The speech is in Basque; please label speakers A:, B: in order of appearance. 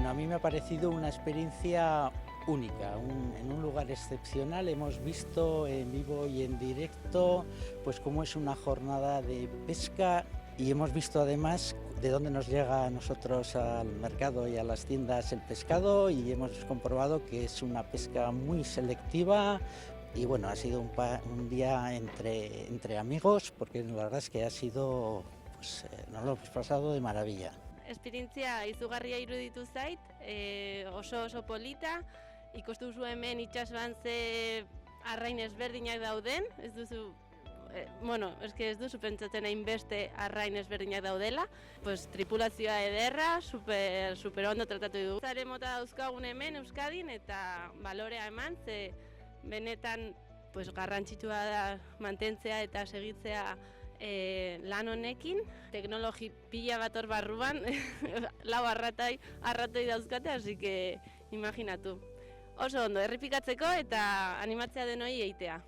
A: Bueno, a mí me ha parecido una experiencia única, en un lugar excepcional. Hemos visto en vivo y en directo pues cómo es una jornada de pesca y hemos visto además de dónde nos llega a nosotros al mercado y a las tiendas el pescado, y hemos comprobado que es una pesca muy selectiva. Y bueno, ha sido un día entre amigos, porque la verdad es que ha sido, pues nos lo hemos pasado de maravilla.
B: Esperientzia izugarria iruditu zait, oso polita, ikustu duzu hemen itsasoan ze arrain ezberdinak dauden, ez duzu ez duzu pentsatzen hainbeste arrain ezberdinak daudela, pues tripulazioa ederra, super ondo tratatu dugu. Zare mota dauzkagun hemen Euskadin eta balorea eman, ze benetan pues garrantzitsua da mantentzea eta segitzea lan honekin. Teknologi pila bat hor barruan, lau arratoi dauzkate, así que imaginatu. Oso ondo, errepikatzeko eta animatzea denoi eitea.